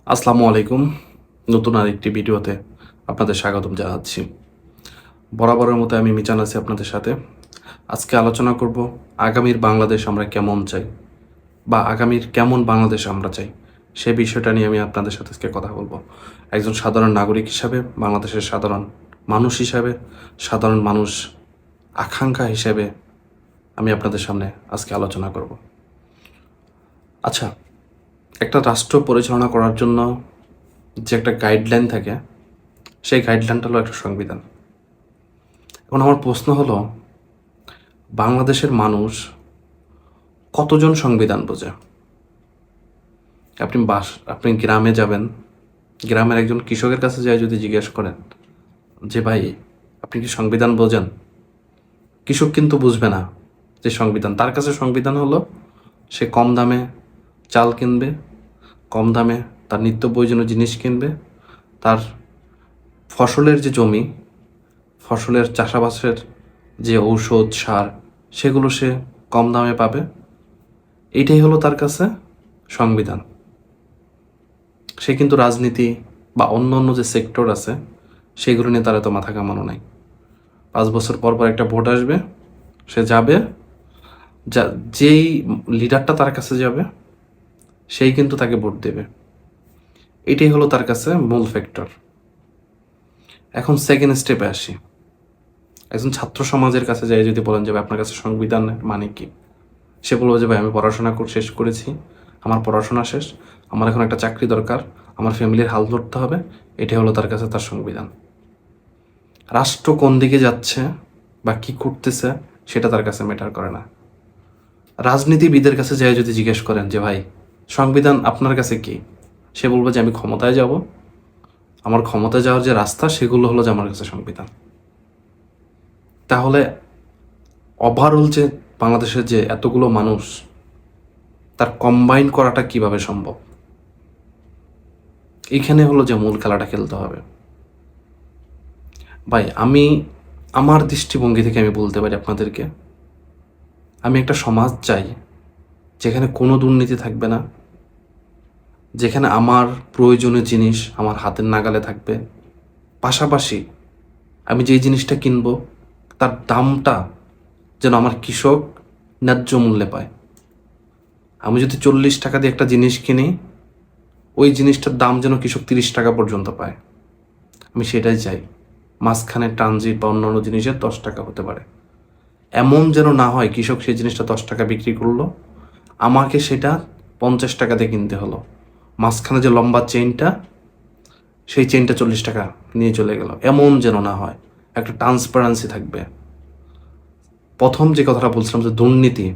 আসসালামু আলাইকুম। নতুন আরেকটি ভিডিওতে আপনাদের স্বাগতম জানাচ্ছি। বরাবরের মতো আমি মিজান আছি আপনাদের সাথে। আজকে আলোচনা করব আগামীর বাংলাদেশ আমরা কেমন চাই বা আগামীর কেমন বাংলাদেশ আমরা চাই, সে বিষয়টা নিয়ে আমি আপনাদের সাথে আজকে কথা বলবো। একজন সাধারণ নাগরিক হিসাবে, বাংলাদেশের সাধারণ মানুষ হিসাবে, সাধারণ মানুষ আকাঙ্ক্ষা হিসেবে আমি আপনাদের সামনে আজকে আলোচনা করব। আচ্ছা, একটা রাষ্ট্র পরিচালনা করার জন্য যে একটা গাইডলাইন থাকে, সেই গাইডলাইনটা হলো একটা সংবিধান। এখন আমার প্রশ্ন হলো, বাংলাদেশের মানুষ কতজন সংবিধান বোঝে? আপনি গ্রামে যাবেন, গ্রামের একজন কৃষকের কাছে যাই যদি জিজ্ঞেস করেন যে ভাই আপনি কি সংবিধান বোঝেন, কৃষক কিন্তু বুঝবে না যে সংবিধান। তার কাছে সংবিধান হলো সে কম দামে চাল কিনবে, কম দামে তার নিত্য প্রয়োজনীয় জিনিস কিনবে, তার ফসলের যে জমি, ফসলের চাষাবাসের যে ঔষধ সার, সেগুলো সে কম দামে পাবে। এইটাই হলো তার কাছে সংবিধান। সে কিন্তু রাজনীতি বা অন্য অন্য যে সেক্টর আছে সেগুলো নিয়ে তার এত মাথা কামানো নাই। 5 বছর পর পর একটা ভোট আসবে, সে যাবে, যেই লিডারটা তার কাছে যাবে সেই কিন্তু তাকে ভোট দেবে। এটাই হলো তার কাছে মূল ফ্যাক্টর। এখন সেকেন্ড স্টেপে আসি। একজন ছাত্র সমাজের কাছে যাই যদি বলেন যে ভাই আপনার কাছে সংবিধান মানে কি, সে বলবো যে ভাই আমি পড়াশোনা শেষ করেছি, আমার পড়াশোনা শেষ, আমার এখন একটা চাকরি দরকার, আমার ফ্যামিলির হাল ধরতে হবে। এটাই হলো তার কাছে তার সংবিধান। রাষ্ট্র কোন দিকে যাচ্ছে বা কি করতেছে সেটা তার কাছে ম্যাটার করে না। রাজনীতিবিদের কাছে যাই যদি জিজ্ঞেস করেন যে ভাই সংবিধান আপনার কাছে কি, সে বলবে যে আমি ক্ষমতায় যাব, আমার ক্ষমতায় যাওয়ার যে রাস্তা সেগুলো হলো যে আমার কাছে সংবিধান। তাহলে ওভারঅল যে বাংলাদেশের যে এতগুলো মানুষ, তার কম্বাইন করাটা কিভাবে সম্ভব? এখানে হলো যে মূল খেলাটা খেলতে হবে। ভাই আমি আমার দৃষ্টিভঙ্গি থেকে আমি বলতে পারি আপনাদেরকে, আমি একটা সমাজ চাই যেখানে কোনো দুর্নীতি থাকবে না, যেখানে আমার প্রয়োজনীয় জিনিস আমার হাতের নাগালে থাকবে, পাশাপাশি আমি যেই জিনিসটা কিনবো তার দামটা যেন আমার কৃষক ন্যায্য মূল্যে পায়। আমি যদি 40 টাকা দিয়ে একটা জিনিস কিনি, ওই জিনিসটার দাম যেন কৃষক 30 টাকা পর্যন্ত পায়। আমি সেটাই চাই। মাঝখানে ট্রানজিট বা অন্যান্য জিনিসের 10 টাকা হতে পারে। এমন যেন না হয় কৃষক সেই জিনিসটা 10 টাকা বিক্রি করলো, আমাকে সেটা 50 টাকা দিয়ে কিনতে হলো। মাঝখানে যে লম্বা চেইনটা, সেই চেইনটা 40 টাকা নিয়ে চলে গেল। এমন যেন না হয়, একটা ট্রান্সপারেন্সি থাকবে। প্রথম যে কথাটা বলছিলাম যে দুর্নীতি,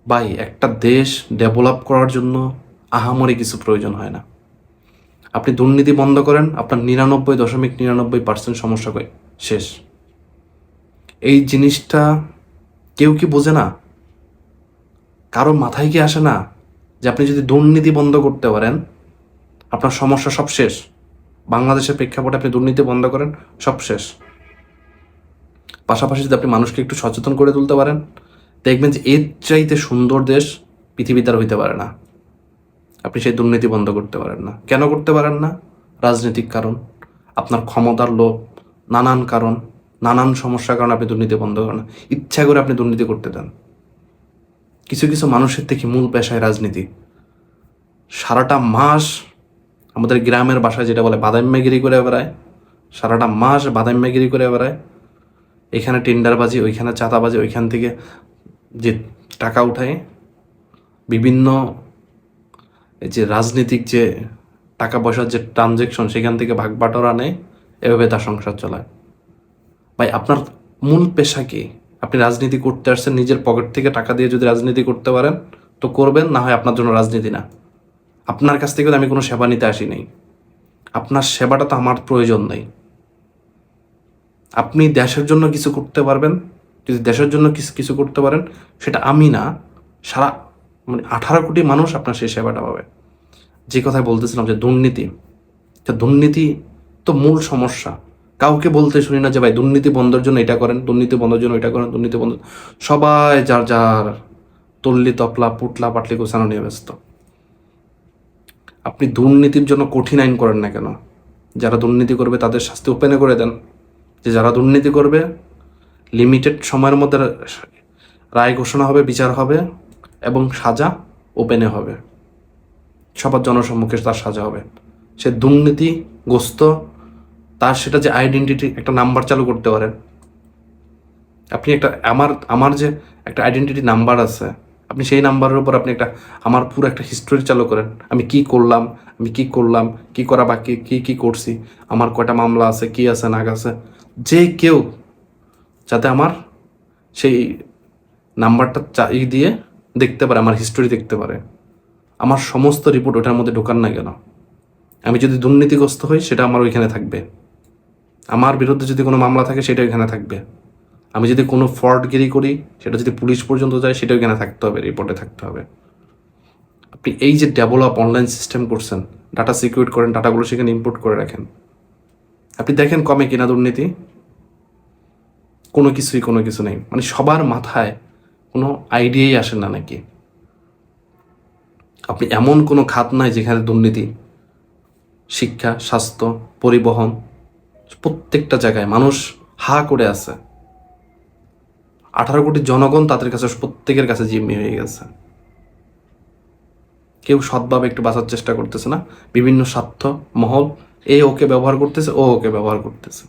ভাই একটা দেশ ডেভেলপ করার জন্য আহামরি কিছু প্রয়োজন হয় না। আপনি দুর্নীতি বন্ধ করেন, আপনার 99.99% সমস্যা শেষ। এই জিনিসটা কেউ কি বোঝে না? কারো মাথায় কি আসে না যে আপনি যদি দুর্নীতি বন্ধ করতে পারেন আপনার সমস্যা সব শেষ? বাংলাদেশের প্রেক্ষাপটে আপনি দুর্নীতি বন্ধ করেন, সব শেষ। পাশাপাশি যদি আপনি মানুষকে একটু সচেতন করে তুলতে পারেন, দেখবেন যে এর চাইতে সুন্দর দেশ পৃথিবীতে আর হইতে পারে না। আপনি সেই দুর্নীতি বন্ধ করতে পারেন না। কেন করতে পারেন না? রাজনৈতিক কারণ, আপনার ক্ষমতার লোভ, নানান কারণ, নানান সমস্যার কারণে আপনি দুর্নীতি বন্ধ করেন না। ইচ্ছা করে আপনি দুর্নীতি করতে দেন। কিছু কিছু মানুষের থেকে মূল পেশায় রাজনীতি। সারাটা মাস আমাদের গ্রামের বাসায় যেটা বলে বাদাইম্যাগিরি করে বেড়ায়, সারাটা মাস বাদাইম্যাগিরি করে বেড়ায়। এখানে টেন্ডারবাজি, ওইখানে চাঁদাবাজি, ওইখান থেকে যে টাকা উঠায়, বিভিন্ন এই যে রাজনীতিক যে টাকা পয়সার যে ট্রানজেকশন, সেখান থেকে ভাগ বাটোয়ারা নেয়, এভাবে তার সংসার চালায়। ভাই আপনার মূল পেশা কি? আপনি রাজনীতি করতে আসছেন, নিজের পকেট থেকে টাকা দিয়ে যদি রাজনীতি করতে পারেন তো করবেন, না হয় আপনার জন্য রাজনীতি না। আপনার কাছ থেকে আমি কোনো সেবা নিতে আসি নাই, আপনার সেবাটা তো আমার প্রয়োজন নেই। আপনি দেশের জন্য কিছু করতে পারবেন, যদি দেশের জন্য কিছু করতে পারেন, সেটা আমি না, সারা 18 কোটি মানুষ আপনার সেই সেবাটা পাবে। যে কথায় বলতেছিলাম যে দুর্নীতি, দুর্নীতি তো মূল সমস্যা। কাউকে বলতে শুনি না যে ভাই দুর্নীতি বন্ধের জন্য এটা করেন, দুর্নীতি বন্ধের জন্য এটা করেন, দুর্নীতি বন্ধ। সবাই যার যার তল্লি তপলা পুটলা পাটলি গোছানো নিয়ে ব্যস্ত। আপনি দুর্নীতির জন্য কঠিন আইন করেন না কেন? যারা দুর্নীতি করবে তাদের শাস্তি ওপেনে করে দেন, যে যারা দুর্নীতি করবে লিমিটেড সময়ের মধ্যে রায় ঘোষণা হবে, বিচার হবে এবং সাজা ওপেনে হবে, সবার জনসম্মুখে তার সাজা হবে। সে দুর্নীতিগ্রস্ত, তার সেটা যে আইডেন্টিটি একটা নাম্বার চালু করতে পারেন আপনি। একটা আমার যে একটা আইডেন্টিটি নাম্বার আছে, আপনি সেই নাম্বারের উপর আপনি একটা আমার পুরো একটা হিস্টোরি চালু করেন। আমি কি করলাম, কি করা বাকি, কি করছি, আমার কয়টা মামলা আছে, কি আছে না আছে, যে কেউ যাতে আমার সেই নাম্বারটা দিয়ে দেখতে পারে, আমার হিস্টোরি দেখতে পারে, আমার সমস্ত রিপোর্ট ওটার মধ্যে ঢোকান না কেন? আমি যদি দুর্নীতিগ্রস্ত হই সেটা আমার ওইখানে থাকবে, আমার বিরুদ্ধে যদি কোনো মামলা থাকে সেটা ওইখানে থাকবে, আমি যদি কোনো ফ্রডগিরি করি সেটা যদি পুলিশ পর্যন্ত যায় সেটা ওইখানে থাকতে হবে, রিপোর্টে থাকতে হবে। আপনি এই যে ডেভেলপ অনলাইন সিস্টেম করছেন, ডাটা সিকিউর করেন, ডাটাগুলো সেখানে ইম্পোর্ট করে রাখেন, আপনি দেখেন কমে কিনা দুর্নীতি? কোনো কিছু নেই। মানে সবার মাথায় কোনো আইডিয়াই আসে না নাকি? আপনি এমন কোনো খাত নাই যেখানে দুর্নীতি, শিক্ষা, স্বাস্থ্য, পরিবহন, প্রত্যেকটা জায়গায় মানুষ হা করে আছে। 18 কোটি জনগণ তাদের কাছে, প্রত্যেকের কাছে জিম্মি হয়ে গেছে। কেউ সৎভাবে একটু বাঁচার চেষ্টা করতেছে না, বিভিন্ন স্বার্থ মহল ওকে ব্যবহার করতেছে, ওকে ব্যবহার করতেছে।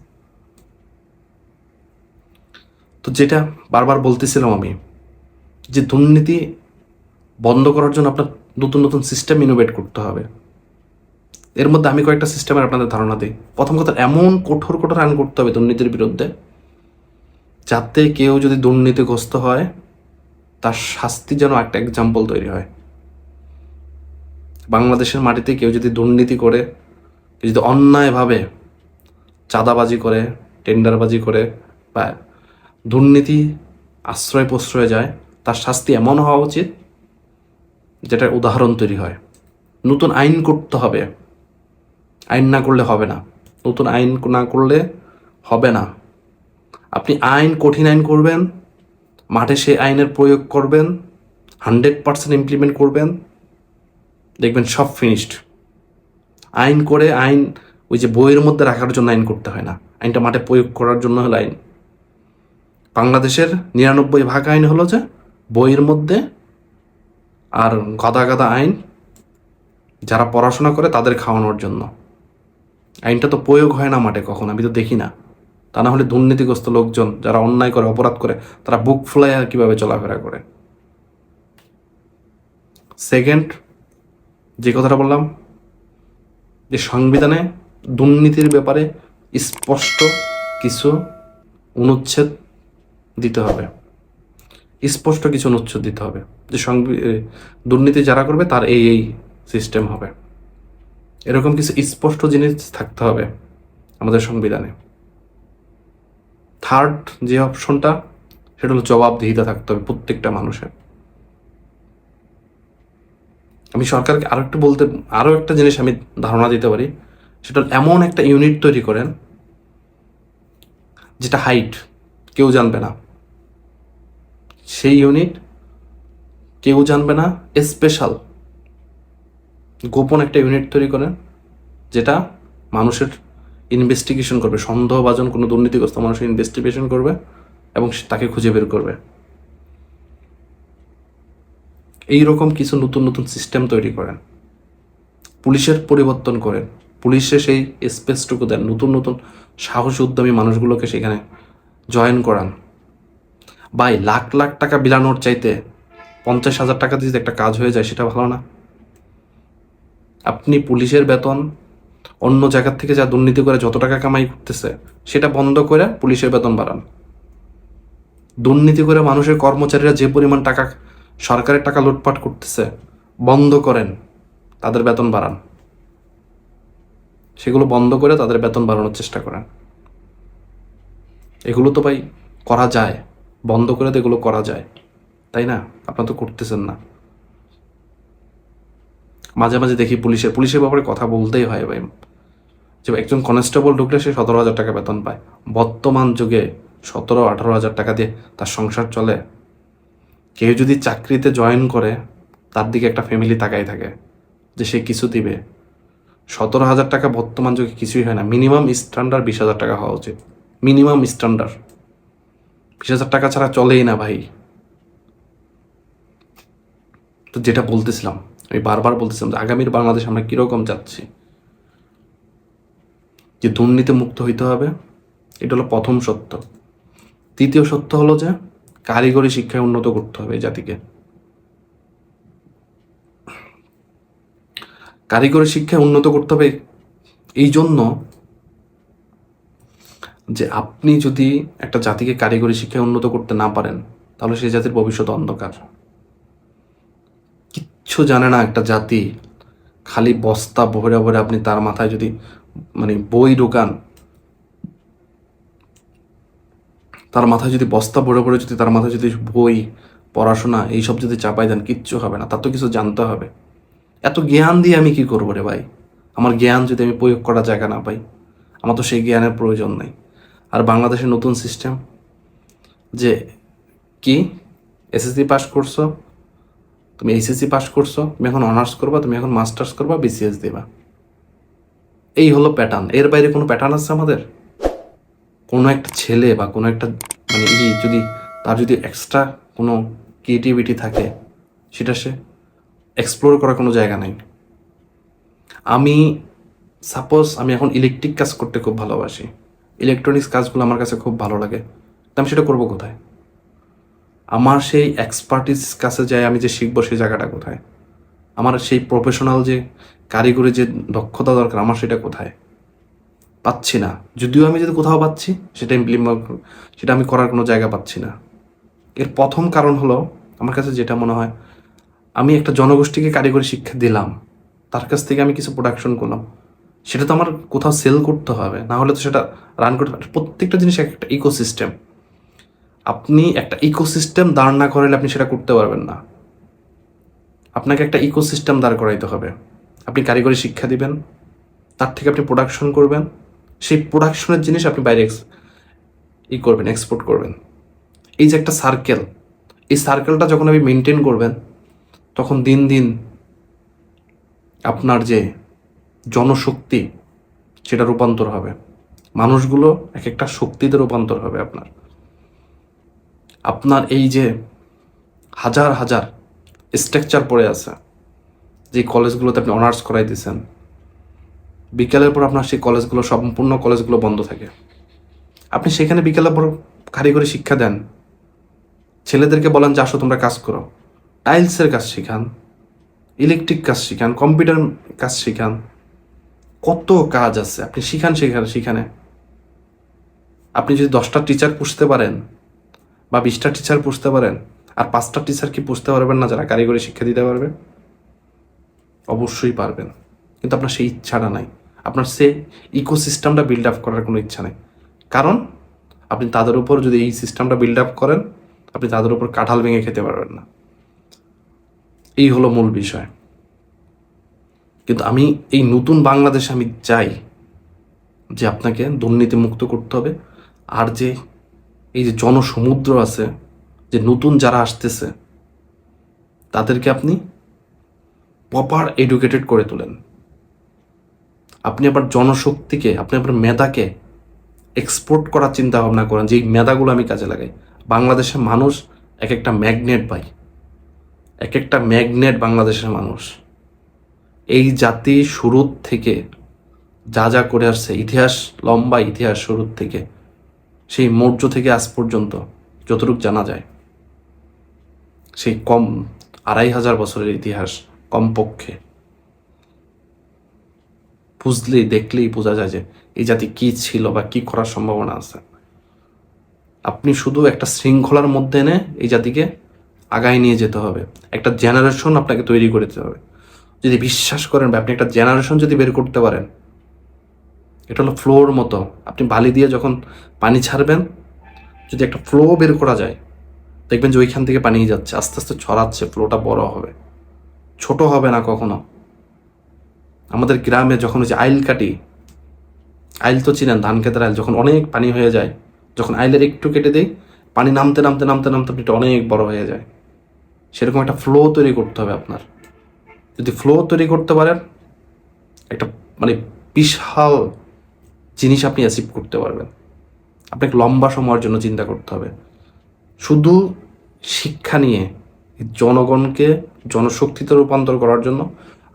তো যেটা বারবার বলতেছিলাম আমি, যে দুর্নীতি বন্ধ করার জন্য আপনার নতুন নতুন সিস্টেম ইনোভেট করতে হবে। এর মধ্যে আমি কয়েকটা সিস্টেমের আপনাদের ধারণা দিই। প্রথম কথা, এমন কঠোর আইন করতে হবে দুর্নীতির বিরুদ্ধে, যাতে কেউ যদি দুর্নীতিগ্রস্ত হয় তার শাস্তি যেন একটা এক্সাম্পল তৈরি হয়। বাংলাদেশের মাটিতে কেউ যদি দুর্নীতি করে, যদি অন্যায়ভাবে চাঁদাবাজি করে, টেন্ডারবাজি করে বা দুর্নীতি আশ্রয় প্রশ্রয়ে যায়, তার শাস্তি এমন হওয়া উচিত যেটার উদাহরণ তৈরি হয়। নতুন আইন করতে হবে, আইন না করলে হবে না, নতুন আইন না করলে হবে না। আপনি কঠিন আইন করবেন, মাঠে সেই আইনের প্রয়োগ করবেন, 100% ইমপ্লিমেন্ট করবেন, দেখবেন সব ফিনিশড। আইন ওই যে বইয়ের মধ্যে রাখার জন্য আইন করতে হয় না, আইনটা মাঠে প্রয়োগ করার জন্য হলো আইন। বাংলাদেশের 99% আইন হলো যে বইয়ের মধ্যে, আর গাদা আইন যারা পড়াশোনা করে তাদের খাওয়ানোর জন্য। আইনটা তো প্রয়োগ হয় না মাঠে কখন, আমি তো দেখি না। তা না হলে দুর্নীতিগ্রস্ত লোকজন যারা অন্যায় করে, অপরাধ করে, তারা বুক ফুলায় আর কীভাবে চলাফেরা করে। সেকেন্ড যে কথাটা বললাম, যে সংবিধানে দুর্নীতির ব্যাপারে স্পষ্ট কিছু অনুচ্ছেদ দিতে হবে, যে দুর্নীতি যারা করবে তার এই সিস্টেম হবে, এরকম কিছু স্পষ্ট জিনিস থাকতে হবে আমাদের সংবিধানে। থার্ড যে অপশনটা, সেটা হলো জবাবদিহিতা থাকতে হবে প্রত্যেকটা মানুষের। আমি সরকারকে আরও একটা জিনিস আমি ধারণা দিতে পারি, সেটা এমন একটা ইউনিট তৈরি করেন যেটা হাইট কেউ জানবে না, সেই ইউনিট কেউ জানবে না, স্পেশাল গোপন একটা ইউনিট তৈরি করেন যেটা মানুষের ইনভেস্টিগেশন করবে, সন্দেহভাজন কোনো দুর্নীতিগ্রস্ত মানুষের ইনভেস্টিগেশন করবে এবং তাকে খুঁজে বের করবে। এইরকম কিছু নতুন সিস্টেম তৈরি করেন, পুলিশের পরিবর্তন করেন, পুলিশে সেই স্পেসটুকু দেন, নতুন সাহসী উদ্যমী মানুষগুলোকে সেখানে জয়েন করান। ভাই, লাখ টাকা বিলানোর চাইতে 50,000 টাকা দিয়ে একটা কাজ হয়ে যায়, সেটা ভালো না? আপনি পুলিশের বেতন অন্য জায়গার থেকে যা দুর্নীতি করে যত টাকা কামাই করতেছে সেটা বন্ধ করে পুলিশের বেতন বাড়ান। দুর্নীতি করে মানুষের কর্মচারীরা যে পরিমাণ টাকা, সরকারের টাকা লুটপাট করতেছে, বন্ধ করেন, তাদের বেতন বাড়ান। সেগুলো বন্ধ করে তাদের বেতন বাড়ানোর চেষ্টা করেন। এগুলো তো ভাই করা যায়, বন্ধ করে তো এগুলো করা যায়, তাই না? আপনারা তো করতেছেন না। মাঝে দেখি পুলিশের ব্যাপারে কথা বলতেই হয় ভাই, যে একজন কনস্টেবল ঢুকলে সে 17,000 টাকা বেতন পায়। বর্তমান যুগে 17-18,000 টাকা দিয়ে তার সংসার চলে? কেউ যদি চাকরিতে জয়েন করে তার দিকে একটা ফ্যামিলি তাকাই থাকে যে সে কিছু দিবে। 17,000 টাকা বর্তমান যুগে কিছুই হয় না। মিনিমাম স্ট্যান্ডার্ড 20,000 টাকা হওয়া উচিত। মিনিমাম স্ট্যান্ডার্ড 20,000 টাকা ছাড়া চলেই না ভাই। তো যেটা বলতেছিলাম, আমি বারবার বলতেছিলাম যে আগামীর বাংলাদেশ আমরা কীরকম যাচ্ছি, যে দুর্নীতি মুক্ত হইতে হবে, এটা হলো প্রথম সত্য। দ্বিতীয় সত্য হলো যে কারিগরি শিক্ষায় উন্নত করতে হবে এই জাতিকে। কারিগরি শিক্ষায় উন্নত করতে হবে এই জন্য যে আপনি যদি একটা জাতিকে কারিগরি শিক্ষায় উন্নত করতে না পারেন, তাহলে সেই জাতির ভবিষ্যৎ অন্ধকার। কিচ্ছু জানে না একটা জাতি, খালি বস্তা ভরে ভরে আপনি তার মাথায় যদি বই ঢোকান, তার মাথায় যদি বস্তা ভরে ভরে যদি তার মাথায় যদি বই, পড়াশোনা এইসব যদি চাপাই দেন, কিচ্ছু হবে না। তার তো কিছু জানতে হবে। এত জ্ঞান দিয়ে আমি কি করবো রে ভাই? আমার জ্ঞান যদি আমি প্রয়োগ করার জায়গা না পাই, আমার তো সেই জ্ঞানের প্রয়োজন নাই। আর বাংলাদেশের নতুন সিস্টেম যে কি, এসএসসি পাস করছো, তুমি এইচএসসি পাস করছো, তুমি এখন অনার্স করবা, তুমি এখন মাস্টার্স করবা, বিসিএস দেবা। এই হলো প্যাটার্ন। এর বাইরে কোনো প্যাটার্ন আছে আমাদের? কোনো একটা ছেলে বা কোনো একটা যদি তার যদি এক্সট্রা কোনো ক্রিয়েটিভিটি থাকে, সেটা সে এক্সপ্লোর করার কোনো জায়গা নাই। আমি আমি এখন ইলেকট্রিক কাজ করতে খুব ভালোবাসি, ইলেকট্রনিক্স কাজগুলো আমার কাছে খুব ভালো লাগে, আমি সেটা করবো কোথায়? আমার সেই এক্সপার্টিস কাছে যাই আমি যে শিখবো, সেই জায়গাটা কোথায়? আমার সেই প্রফেশনাল যে কারিগরি যে দক্ষতা দরকার, আমার সেটা কোথায়? পাচ্ছি না। যদিও আমি যদি কোথাও পাচ্ছি, সেটা আমি করার কোনো জায়গা পাচ্ছি না। এর প্রথম কারণ হলো, আমার কাছে যেটা মনে হয়, আমি একটা জনগোষ্ঠীকে কারিগরি শিক্ষা দিলাম, তার কাছ থেকে আমি কিছু প্রোডাকশন করলাম, সেটা তো আমার কোথাও সেল করতে হবে, না হলে তো সেটা রান করতে পারে। প্রত্যেকটা জিনিস একটা ইকোসিস্টেম। আপনি একটা ইকোসিস্টেম দাঁড় না করালে আপনি সেটা করতে পারবেন না। আপনাকে একটা ইকোসিস্টেম দাঁড় করাইতে হবে। আপনি কারিগরি শিক্ষা দিবেন, তার থেকে আপনি প্রোডাকশন করবেন, সেই প্রোডাকশনের জিনিস আপনি বাইরে করবেন, এক্সপোর্ট করবেন। এই যে একটা সার্কেল, এই সার্কেলটা যখন আপনি মেনটেন করবেন, তখন দিন দিন আপনার যে জনশক্তি, সেটা রূপান্তর হবে। মানুষগুলো এক একটা শক্তিতে রূপান্তর হবে। আপনার এই যে হাজার হাজার স্ট্রাকচার পড়ে আছে, যে কলেজগুলোতে আপনি অনার্স করাই দিয়েছেন, বিকেলের পর আপনার সেই কলেজগুলো, সম্পূর্ণ কলেজগুলো বন্ধ থাকে। আপনি সেখানে বিকেলের পর কারিগরি শিক্ষা দেন, ছেলেদেরকে বলেন যে আসো তোমরা কাজ করো, টাইলসের কাজ শিখান, ইলেকট্রিক কাজ শিখান, কম্পিউটার কাজ শিখান, কত কাজ আছে আপনি শিখান সেখানে। আপনি যদি 10টা টিচার পুষতে পারেন বা 20টা টিচার পুষতে পারেন, আর 5টা টিচার কি পুষতে পারবেন না যারা কারিগরি শিক্ষা দিতে পারবে? অবশ্যই পারবেন, কিন্তু আপনার সেই ইচ্ছাটা নাই। আপনার সেই ইকোসিস্টেমটা বিল্ড আপ করার কোনো ইচ্ছা নেই। কারণ আপনি তাদের উপর যদি এই সিস্টেমটা বিল্ড আপ করেন, আপনি তাদের উপর কাঁঠাল ভেঙে খেতে পারবেন না। এই হলো মূল বিষয়। কিন্তু আমি এই নতুন বাংলাদেশে আমি চাই যে আপনাকে দুর্নীতি মুক্ত করতে হবে। আর যে এই যে জনসমুদ্র আছে, যে নতুন যারা আসতেছে, তাদেরকে আপনি প্রপার এডুকেটেড করে তোলেন। আপনি আবার জনশক্তিকে, আপনি আবার মেধাকে এক্সপোর্ট করার চিন্তা ভাবনা করেন, যে এই মেধাগুলো আমি কাজে লাগাই। বাংলাদেশের মানুষ এক একটা ম্যাগনেট ভাই, এক একটা ম্যাগনেট বাংলাদেশের মানুষ। এই জাতি শুরুর থেকে যা যা করে আসছে, ইতিহাস, লম্বা ইতিহাস, শুরুর থেকে সেই মৌর্য থেকে আজ পর্যন্ত যতটুকু জানা যায়, সেই 2,500 বছরের ইতিহাস কমপক্ষে। দেখলেই বোঝা যায় যে এই জাতি কি ছিল বা কি করার সম্ভাবনা আছে। আপনি শুধু একটা শৃঙ্খলার মধ্যে এনে এই জাতিকে আগায় নিয়ে যেতে হবে। একটা জেনারেশন আপনাকে তৈরি করে দিতে হবে। যদি বিশ্বাস করেন বা আপনি একটা জেনারেশন যদি বের করতে পারেন, এটা হলো ফ্লোর মতো। আপনি বালি দিয়ে যখন পানি ছাড়বেন, যদি একটা ফ্লো বের করা যায়, দেখবেন যে ওইখান থেকে পানি যাচ্ছে, আস্তে আস্তে ছড়াচ্ছে, ফ্লোটা বড় হবে, ছোট হবে না কখনো। আমাদের গ্রামে যখন ওই যে আইল কাটি, আইল তো চিনেন, ধান খেতের আইল, যখন অনেক পানি হয়ে যায়, যখন আইলের একটু কেটে দেই, পানি নামতে নামতে নামতে নামতে এটা অনেক বড় হয়ে যায়। সেরকম একটা ফ্লো তৈরি করতে হবে আপনার। যদি ফ্লো তৈরি করতে পারেন, একটা মানে বিশাল জিনিস আপনি অ্যাচিভ করতে পারবেন। আপনাকে লম্বা সময়ের জন্য চিন্তা করতে হবে। শুধু শিক্ষা নিয়ে জনগণকে জনশক্তিতে রূপান্তর করার জন্য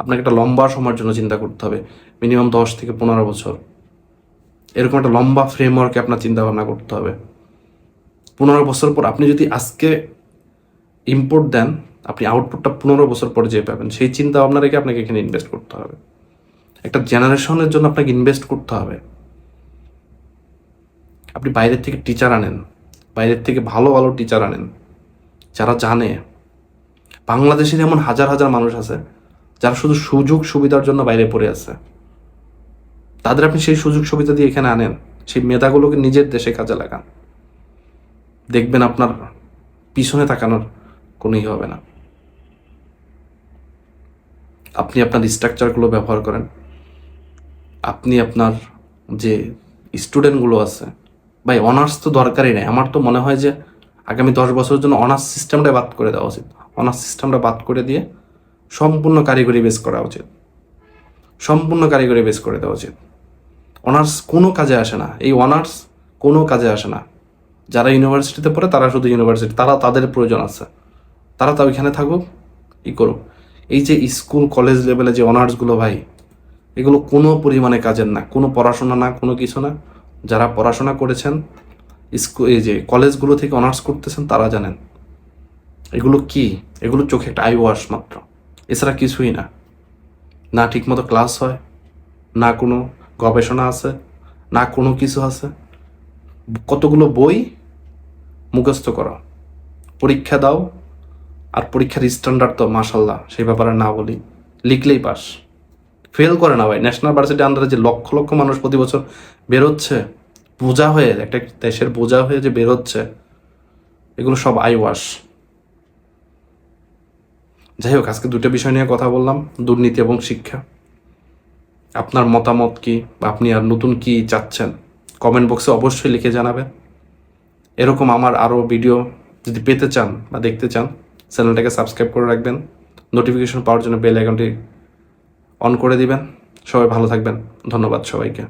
আপনাকে একটা লম্বা সময়ের জন্য চিন্তা করতে হবে, মিনিমাম 10 থেকে 15 বছর। এরকম একটা লম্বা ফ্রেমওয়ার্কে আপনার চিন্তা ভাবনা করতে হবে। 15 বছর পর আপনি যদি আজকে ইম্পোর্ট দেন, আপনি আউটপুটটা 15 বছর পরে যেয়ে পাবেন। সেই চিন্তা ভাবনা রেখে আপনাকে এখানে ইনভেস্ট করতে হবে। একটা জেনারেশনের জন্য আপনাকে ইনভেস্ট করতে হবে। আপনি বাইরের থেকে টিচার আনেন, বাইরের থেকে ভালো ভালো টিচার আনেন যারা জানে। বাংলাদেশের এমন হাজার হাজার মানুষ আছে যারা শুধু সুযোগ সুবিধার জন্য বাইরে পড়ে আছে। তাদের আপনি সেই সুযোগ সুবিধা দিয়ে এখানে আনেন, সেই মেধাগুলোকে নিজের দেশে কাজে লাগান। দেখবেন আপনার পিছনে তাকানোর কোনোই হবে না। আপনি আপনার স্ট্রাকচারগুলো ব্যবহার করেন। আপনি আপনার যে স্টুডেন্টগুলো আছে, ভাই অনার্স তো দরকারই নেই। আমার তো মনে হয় যে আগামী 10 বছরের জন্য অনার্স সিস্টেমটা বাদ করে দেওয়া উচিত। অনার্স সিস্টেমটা বাদ করে দিয়ে সম্পূর্ণ কারিগরি বেস করা উচিত। সম্পূর্ণ কারিগরি বেস করে দেওয়া উচিত। অনার্স কোনো কাজে আসে না। এই অনার্স কোনো কাজে আসে না। যারা ইউনিভার্সিটিতে পড়ে তারা শুধু ইউনিভার্সিটি, তারা তাদের প্রয়োজন আছে, তারা তা ওইখানে থাকুক, করুক। এই যে স্কুল কলেজ লেভেলে যে অনার্সগুলো ভাই, এগুলো কোনো পরিমাণে কাজের না, কোনো পড়াশোনা না, কোনো কিছু না। যারা পড়াশোনা করেছেন এই যে কলেজগুলো থেকে অনার্স করতেছেন তারা জানেন এগুলো কি। এগুলো চোখে একটা আই ওয়াশ মাত্র, এছাড়া কিছুই না। না ঠিকমতো ক্লাস হয়, না কোনো গবেষণা আছে, না কোনো কিছু আছে। কতগুলো বই মুখস্থ করো, পরীক্ষা দাও, আর পরীক্ষার স্ট্যান্ডার্ড তো মাশাল্লাহ, সেই ব্যাপারে না বলি, লিখলেই পাস। ফেল করে না ভাই। ন্যাশনাল ভার্সিটি আন্ডারে যে লক্ষ লক্ষ মানুষ প্রতি বছর বেরোচ্ছে, বোঝা হয়ে, একটা দেশের বোঝা হয়ে যে বেরোচ্ছে, এগুলো সব আই ওয়াশ। যাই হোক, আজকে দুটো বিষয় নিয়ে কথা বললাম, দুর্নীতি এবং শিক্ষা। আপনার মতামত কি, বা আপনি আর নতুন কি চাচ্ছেন, কমেন্ট বক্সে অবশ্যই লিখে জানাবেন। এরকম আমার আরও ভিডিও যদি পেতে চান বা দেখতে চান, চ্যানেলটাকে সাবস্ক্রাইব করে রাখবেন। নোটিফিকেশন পাওয়ার জন্য বেল আইকনটি অন করে দিবেন। সবাই ভালো থাকবেন। ধন্যবাদ সবাইকে।